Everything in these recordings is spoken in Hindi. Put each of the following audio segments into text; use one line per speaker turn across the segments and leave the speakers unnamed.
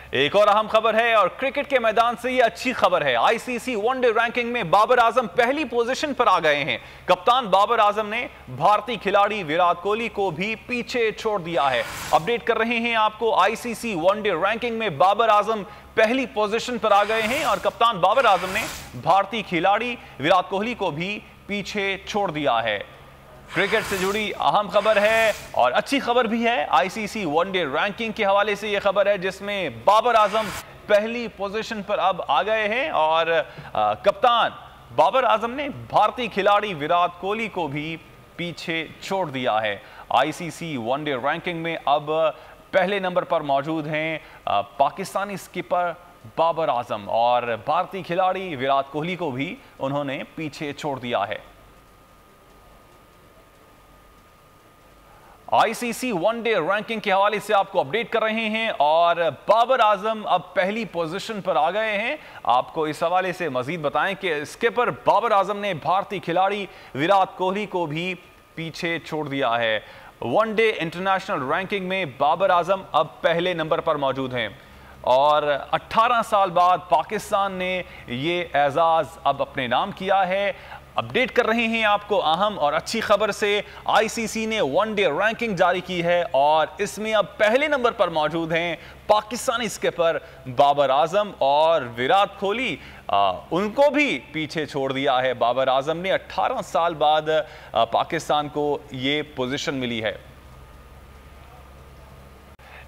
एक और अहम खबर है और क्रिकेट के मैदान से ये अच्छी खबर है। आईसीसी वनडे रैंकिंग में बाबर आजम पहली पोजीशन पर आ गए हैं। कप्तान बाबर आजम ने भारतीय खिलाड़ी विराट कोहली को भी पीछे छोड़ दिया है। अपडेट कर रहे हैं आपको, आईसीसी वनडे रैंकिंग में बाबर आजम पहली पोजीशन पर आ गए हैं और कप्तान बाबर आजम ने भारतीय खिलाड़ी विराट कोहली को भी पीछे छोड़ दिया है। क्रिकेट से जुड़ी अहम खबर है और अच्छी खबर भी है। आईसीसी वनडे रैंकिंग के हवाले से यह खबर है जिसमें बाबर आजम पहली पोजीशन पर अब आ गए हैं और कप्तान बाबर आजम ने भारतीय खिलाड़ी विराट कोहली को भी पीछे छोड़ दिया है। आईसीसी वनडे रैंकिंग में अब पहले नंबर पर मौजूद हैं पाकिस्तानी स्किपर बाबर आजम और भारतीय खिलाड़ी विराट कोहली को भी उन्होंने पीछे छोड़ दिया है। आईसीसी वनडे रैंकिंग के हवाले से आपको अपडेट कर रहे हैं और बाबर आजम अब पहली पोजीशन पर आ गए हैं। आपको इस हवाले से मजीद बताएं कि स्किपर बाबर आजम ने भारतीय खिलाड़ी विराट कोहली को भी पीछे छोड़ दिया है। वनडे इंटरनेशनल रैंकिंग में बाबर आजम अब पहले नंबर पर मौजूद हैं और 18 साल बाद पाकिस्तान ने ये एजाज अब अपने नाम किया है। अपडेट कर रहे हैं आपको अहम और अच्छी खबर से, आईसीसी ने वनडे रैंकिंग जारी की है और इसमें अब पहले नंबर पर मौजूद हैं पाकिस्तानी स्किपर बाबर आजम और विराट कोहली उनको भी पीछे छोड़ दिया है। बाबर आजम ने 18 साल बाद पाकिस्तान को ये पोजीशन मिली है।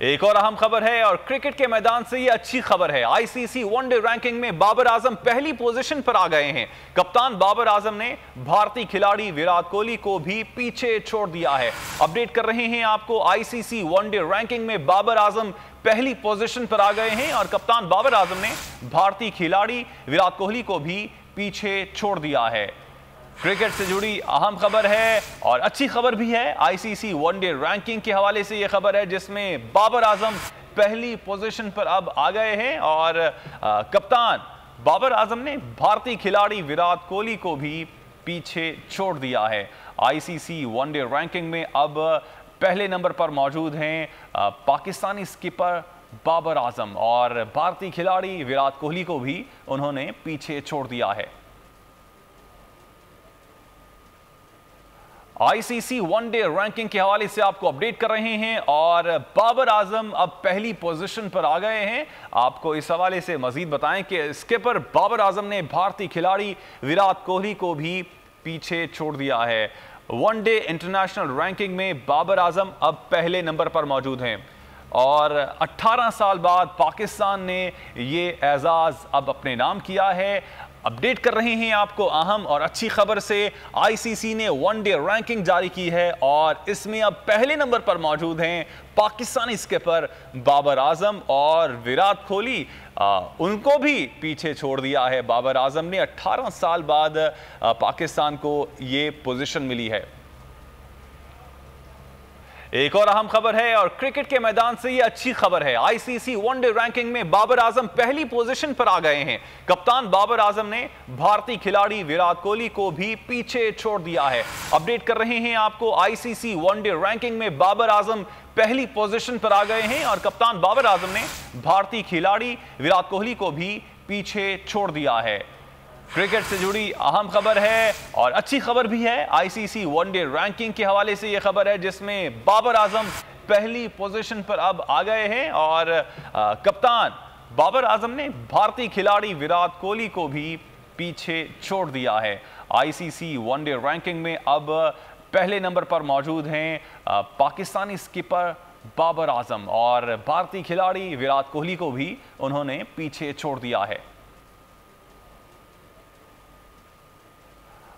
एक और अहम खबर है और क्रिकेट के मैदान से ये अच्छी खबर है। आईसीसी वनडे रैंकिंग में बाबर आजम पहली पोजीशन पर आ गए हैं। कप्तान बाबर आजम ने भारतीय खिलाड़ी विराट कोहली को भी पीछे छोड़ दिया है। अपडेट कर रहे हैं आपको, आईसीसी वनडे रैंकिंग में बाबर आजम पहली पोजीशन पर आ गए हैं और कप्तान बाबर आजम ने भारतीय खिलाड़ी विराट कोहली को भी पीछे छोड़ दिया है। क्रिकेट से जुड़ी अहम खबर है और अच्छी खबर भी है। आईसीसी वनडे रैंकिंग के हवाले से यह खबर है जिसमें बाबर आजम पहली पोजीशन पर अब आ गए हैं और कप्तान बाबर आजम ने भारतीय खिलाड़ी विराट कोहली को भी पीछे छोड़ दिया है। आईसीसी वनडे रैंकिंग में अब पहले नंबर पर मौजूद हैं पाकिस्तानी स्किपर बाबर आजम और भारतीय खिलाड़ी विराट कोहली को भी उन्होंने पीछे छोड़ दिया है। आईसीसी वनडे रैंकिंग के हवाले से आपको अपडेट कर रहे हैं और बाबर आजम अब पहली पोजीशन पर आ गए हैं। आपको इस हवाले से मजीद बताएं कि स्किपर बाबर आजम ने भारतीय खिलाड़ी विराट कोहली को भी पीछे छोड़ दिया है। वनडे इंटरनेशनल रैंकिंग में बाबर आजम अब पहले नंबर पर मौजूद हैं और 18 साल बाद पाकिस्तान ने ये एजाज अब अपने नाम किया है। अपडेट कर रहे हैं आपको अहम और अच्छी खबर से, आईसीसी ने वनडे रैंकिंग जारी की है और इसमें अब पहले नंबर पर मौजूद हैं पाकिस्तानी स्किपर बाबर आजम और विराट कोहली उनको भी पीछे छोड़ दिया है। बाबर आजम ने 18 साल बाद पाकिस्तान को ये पोजीशन मिली है। एक और अहम खबर है और क्रिकेट के मैदान से ये अच्छी खबर है। आईसीसी वनडे रैंकिंग में बाबर आजम पहली पोजीशन पर आ गए हैं। कप्तान बाबर आजम ने भारतीय खिलाड़ी विराट कोहली को भी पीछे छोड़ दिया है। अपडेट कर रहे हैं आपको, आईसीसी वनडे रैंकिंग में बाबर आजम पहली पोजीशन पर आ गए हैं और कप्तान बाबर आजम ने भारतीय खिलाड़ी विराट कोहली को भी पीछे छोड़ दिया है। क्रिकेट से जुड़ी अहम खबर है और अच्छी खबर भी है। आईसीसी वनडे रैंकिंग के हवाले से यह खबर है जिसमें बाबर आजम पहली पोजीशन पर अब आ गए हैं और कप्तान बाबर आजम ने भारतीय खिलाड़ी विराट कोहली को भी पीछे छोड़ दिया है। आईसीसी वनडे रैंकिंग में अब पहले नंबर पर मौजूद हैं पाकिस्तानी स्किपर बाबर आजम और भारतीय खिलाड़ी विराट कोहली को भी उन्होंने पीछे छोड़ दिया है।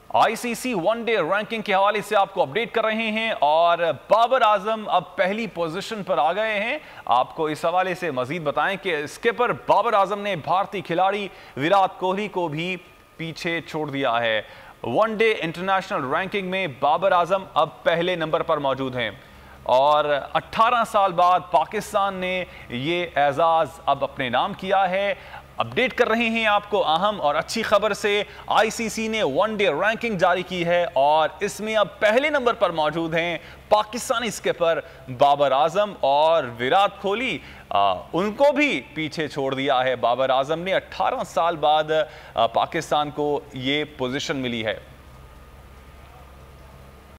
आईसीसी वनडे रैंकिंग के हवाले से आपको अपडेट कर रहे हैं और बाबर आजम अब पहली पोजीशन पर आ गए हैं। आपको इस हवाले से मजीद बताएं कि स्किपर बाबर आजम ने भारतीय खिलाड़ी विराट कोहली को भी पीछे छोड़ दिया है। वनडे इंटरनेशनल रैंकिंग में बाबर आजम अब पहले नंबर पर मौजूद हैं और 18 साल बाद पाकिस्तान ने ये एजाज अब अपने नाम किया है। अपडेट कर रहे हैं आपको अहम और अच्छी खबर से। आईसीसी ने वनडे रैंकिंग जारी की है और इसमें अब पहले नंबर पर मौजूद हैं पाकिस्तानी स्किपर बाबर आजम और विराट कोहली। उनको भी पीछे छोड़ दिया है। बाबर आजम ने 18 साल बाद पाकिस्तान को ये पोजीशन मिली है।